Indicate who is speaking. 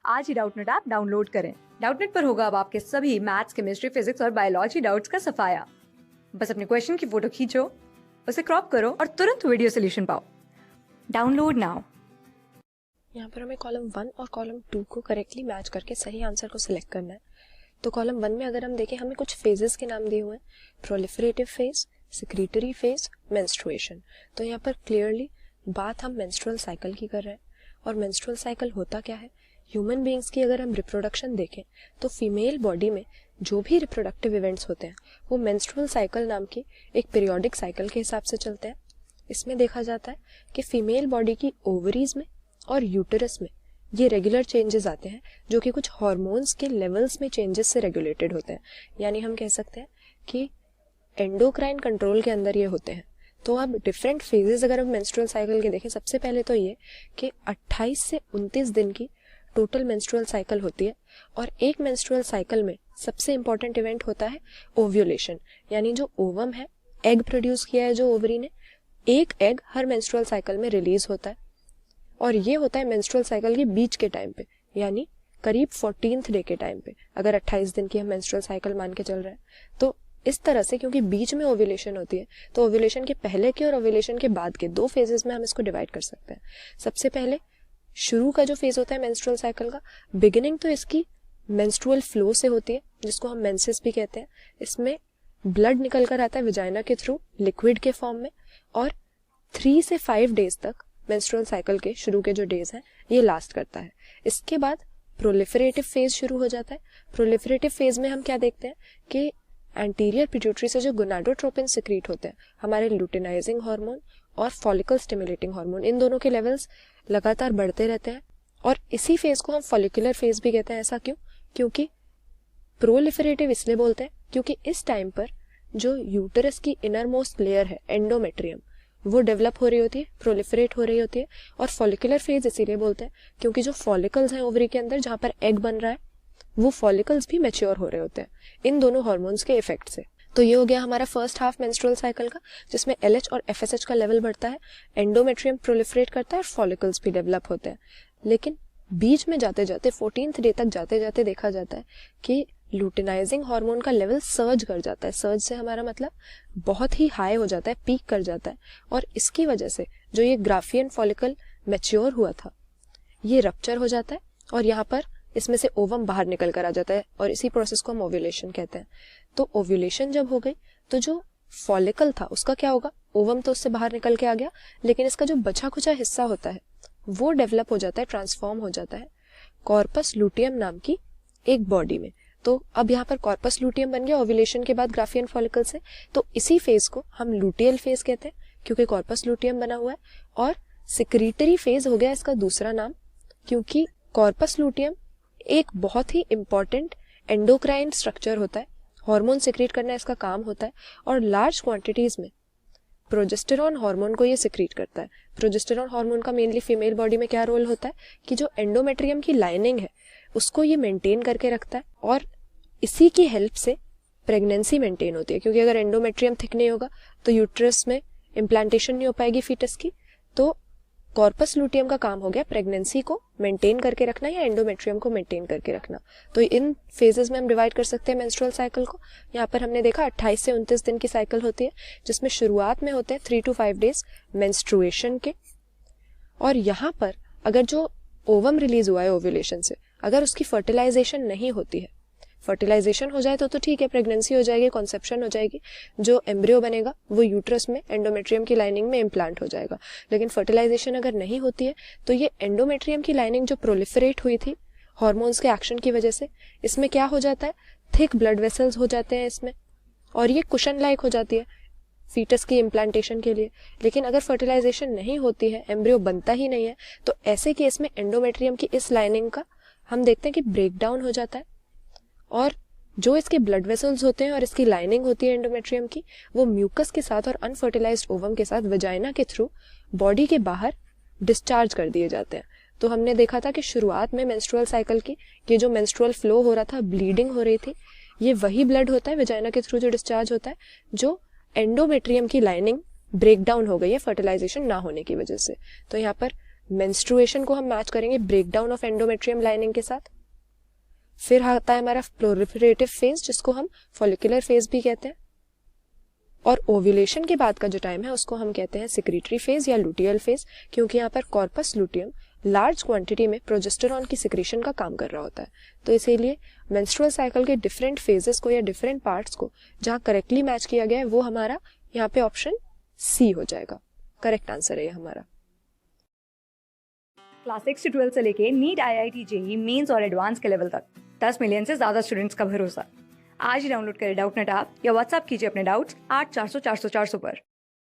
Speaker 1: आज ही Doubtnut app download करें। Doubtnut पर होगा अब आपके सभी मैथ्स, केमिस्ट्री, फिजिक्स और बायोलॉजी डाउट्स का सफाया। बस अपने क्वेश्चन की फोटो खींचो, उसे क्रॉप करो और तुरंत वीडियो सोल्यूशन पाओ। Download now.
Speaker 2: यहाँ पर हमें कॉलम 1 और कॉलम 2 को करेक्टली मैच करके सही आंसर को सिलेक्ट करना है। तो कॉलम 1 में अगर हम देखें, हमें कुछ फेजेस के नाम दिए हुए हैं, proliferative phase, secretory phase, menstruation. तो यहाँ पर क्लियरली बात हम मेंस्ट्रुअल साइकिल की कर रहे हैं। और मेंस्ट्रुअल साइकिल होता क्या है? ह्यूमन बीइंग्स की अगर हम रिप्रोडक्शन देखें तो फीमेल बॉडी में जो भी रिप्रोडक्टिव इवेंट्स होते हैं वो मेंस्ट्रुअल साइकिल नाम की एक पीरियोडिक साइकिल के हिसाब से चलते हैं। इसमें देखा जाता है कि फीमेल बॉडी की ओवरीज में और यूटेरस में ये रेगुलर चेंजेस आते हैं, जो कि कुछ हार्मोन्स के लेवल्स में चेंजेस से रेगुलेटेड होते हैं। यानी हम कह सकते हैं कि एंडोक्राइन कंट्रोल के अंदर ये होते हैं। तो अब डिफरेंट फेजेस अगर हम मेंस्ट्रुअल साइकिल के देखें, सबसे पहले तो ये कि 28 से 29 दिन की टोटल मेंस्ट्रुअल साइकिल होती है। और एक मेंस्ट्रुअल साइकिल में सबसे इंपॉर्टेंट इवेंट होता है ओव्यूलेशन। यानी जो ओवम है, एग प्रोड्यूस किया है जो ओवरी ने, एक एग हर मेंस्ट्रुअल साइकिल में रिलीज होता है। और ये होता है मेंस्ट्रुअल साइकिल के बीच के टाइम पे, यानी करीब 14th डे के टाइम पे, अगर 28 दिन की हम मेंस्ट्रुअल साइकिल मान के चल रहे हैं। तो इस तरह से, क्योंकि बीच में ओव्यूलेशन होती है, तो ओव्यूलेशन के पहले के और ओव्यूलेशन के बाद के दो फेजेस में हम इसको डिवाइड कर सकते हैं। सबसे पहले शुरू का जो फेज होता है मेंस्ट्रुअल साइकिल का, बिगिनिंग तो इसकी मेंस्ट्रुअल फ्लो से होती है, जिसको हम मेंसेस भी कहते हैं। इसमें ब्लड निकल कर आता है विजाइना के थ्रू लिक्विड के फॉर्म में, और 3 से 5 डेज तक मेंस्ट्रुअल साइकिल के शुरू के जो डेज हैं ये लास्ट करता है। इसके बाद प्रोलिफरेटिव फेज शुरू हो जाता है। प्रोलिफरेटिव फेज में हम क्या देखते हैं कि एंटीरियर पिट्यूटरी से जो गोनाडोट्रोपिन सिक्रीट होते हैं, हमारे लुटेनाइजिंग हार्मोन और फॉलिकल स्टिमुलेटिंग हार्मोन, इन दोनों के लेवल्स लगातार बढ़ते रहते हैं। और इसी फेज को हम फॉलिकुलर फेज भी कहते हैं। ऐसा क्यों? क्योंकि प्रोलिफरेटिव इसलिए बोलते हैं क्योंकि इस टाइम पर जो यूटेरस की इनर मोस्ट लेयर है, एंडोमेट्रियम, वो डेवलप हो रही होती है, प्रोलिफरेट हो रही होती है। और फॉलिकुलर फेज इसीलिए बोलते हैं क्योंकि जो फॉलिकल्स हैं ओवरी के अंदर, जहां पर एग बन रहा है, वो फॉलिकल्स भी मैच्योर हो रहे होते हैं इन दोनों हार्मोन्स के इफेक्ट से। तो ये हो गया हमारा फर्स्ट हाफ मेंस्ट्रुअल साइकिल का, जिसमें LH और FSH का लेवल बढ़ता है, एंडोमेट्रियम प्रोलिफरेट करता है और फॉलिकल्स भी डेवलप होते हैं। लेकिन बीच में जाते जाते 14th डे तक जाते जाते देखा जाता है कि लुटेनाइजिंग हार्मोन का लेवल सर्ज कर जाता है। सर्ज से हमारा मतलब बहुत ही हाई हो जाता है, पीक कर जाता है। और इसकी वजह से जो ये ग्राफियन फॉलिकल मैच्योर हुआ था, ये रप्चर हो जाता है और यहाँ पर इसमें से ओवम बाहर निकल कर आ जाता है, और इसी प्रोसेस को हम ओव्यूलेशन कहते हैं। तो ओव्यूलेशन जब हो गई तो जो फॉलिकल था उसका क्या होगा? ओवम तो उससे बाहर निकल के आ गया, लेकिन इसका जो बचा खुचा हिस्सा होता है वो डेवलप हो जाता है, ट्रांसफॉर्म हो जाता है कॉर्पस लुटियम नाम की एक बॉडी में। तो अब यहाँ पर कॉर्पस लुटियम बन गया ओव्यूलेशन के बाद ग्राफियन फॉलिकल से। तो इसी फेज को हम लुटियल फेज कहते हैं क्योंकि कॉर्पस लुटियम बना हुआ है। और सिक्रीटरी फेज हो गया इसका दूसरा नाम, क्योंकि कॉर्पस लुटियम एक बहुत ही इंपॉर्टेंट एंडोक्राइन स्ट्रक्चर होता है, हार्मोन सिक्रीट करना इसका काम होता है। और लार्ज क्वांटिटीज में प्रोजेस्टेरॉन हार्मोन को ये सिक्रीट करता है। प्रोजेस्टेरॉन हार्मोन का मेनली फीमेल बॉडी में क्या रोल होता है कि जो एंडोमेट्रियम की लाइनिंग है उसको ये मेंटेन करके रखता है, और इसी की हेल्प से प्रेगनेंसी मेंटेन होती है। क्योंकि अगर एंडोमेट्रियम थिक नहीं होगा तो यूट्रस में इम्प्लांटेशन नहीं हो पाएगी फीटस की। तो कॉर्पस लुटियम का काम हो गया प्रेगनेंसी को मेंटेन करके रखना या एंडोमेट्रियम को मेंटेन करके रखना। तो इन फेजेस में हम डिवाइड कर सकते हैं मेंस्ट्रुअल साइकिल को। यहाँ पर हमने देखा 28 से 29 दिन की साइकिल होती है, जिसमें शुरुआत में होते हैं 3 to 5 डेज मेंस्ट्रुएशन के। और यहाँ पर अगर जो ओवम रिलीज हुआ है ओव्यूलेशन से, अगर उसकी फर्टिलाइजेशन नहीं होती है, फर्टिलाइजेशन हो जाए तो ठीक है, प्रेगनेंसी हो जाएगी, कॉन्सेप्शन हो जाएगी, जो एम्ब्रियो बनेगा वो यूट्रस में एंडोमेट्रियम की लाइनिंग में इम्प्लांट हो जाएगा। लेकिन फर्टिलाइजेशन अगर नहीं होती है तो ये एंडोमेट्रियम की लाइनिंग जो प्रोलिफरेट हुई थी हार्मोन्स के एक्शन की वजह से, इसमें क्या हो जाता है, थिक ब्लड वेसल्स हो जाते हैं इसमें, और ये कुशन लाइक हो जाती है फीटस की इम्प्लांटेशन के लिए। लेकिन अगर फर्टिलाइजेशन नहीं होती है, एम्ब्रियो बनता ही नहीं है, तो ऐसे केस में एंडोमेट्रियम की इस लाइनिंग का हम देखते हैं कि ब्रेक डाउन हो जाता है, और जो इसके ब्लड वेसल्स होते हैं और इसकी लाइनिंग होती है एंडोमेट्रियम की, वो म्यूकस के साथ और अनफर्टिलाइज्ड ओवम के साथ वजाइना के थ्रू बॉडी के बाहर डिस्चार्ज कर दिए जाते हैं। तो हमने देखा था कि शुरुआत में मेंस्ट्रुअल साइकिल की ये जो मेंस्ट्रुअल फ्लो हो रहा था, ब्लीडिंग हो रही थी, ये वही ब्लड होता है वजाइना के थ्रू जो डिस्चार्ज होता है, जो एंडोमेट्रियम की लाइनिंग ब्रेक डाउन हो गई है फर्टिलाइजेशन ना होने की वजह से। तो यहाँ पर मेंस्ट्रुएशन को हम मैच करेंगे ब्रेकडाउन ऑफ एंडोमेट्रियम लाइनिंग के साथ। फिर आता है हमारा प्रोलिफरेटिव फेज, जिसको हम फॉलिकुलर फेज भी कहते हैं। और ओव्यूलेशन के बाद का जो टाइम है उसको हम कहते हैं सिक्रीटरी फेज या लुटियल फेज, क्योंकि यहाँ पर कॉर्पस लुटियम लार्ज क्वांटिटी में प्रोजेस्टेरॉन की सिक्रीशन का काम कर रहा होता है। तो इसीलिए मेंस्ट्रुअल साइकिल के डिफरेंट फेजेस को या डिफरेंट पार्ट्स को जहाँ करेक्टली मैच किया गया है वो हमारा यहाँ पे ऑप्शन सी हो जाएगा। करेक्ट आंसर है ये हमारा।
Speaker 1: क्लास 6 से 12 से लेके नीट, IIT, JEE मेंस और एडवांस के लेवल तक 10 मिलियन से ज्यादा स्टूडेंट्स का भरोसा। आज ही डाउनलोड करें डाउटनेट ऐप या व्हाट्सएप कीजिए अपने डाउट्स 8400 400 400 पर।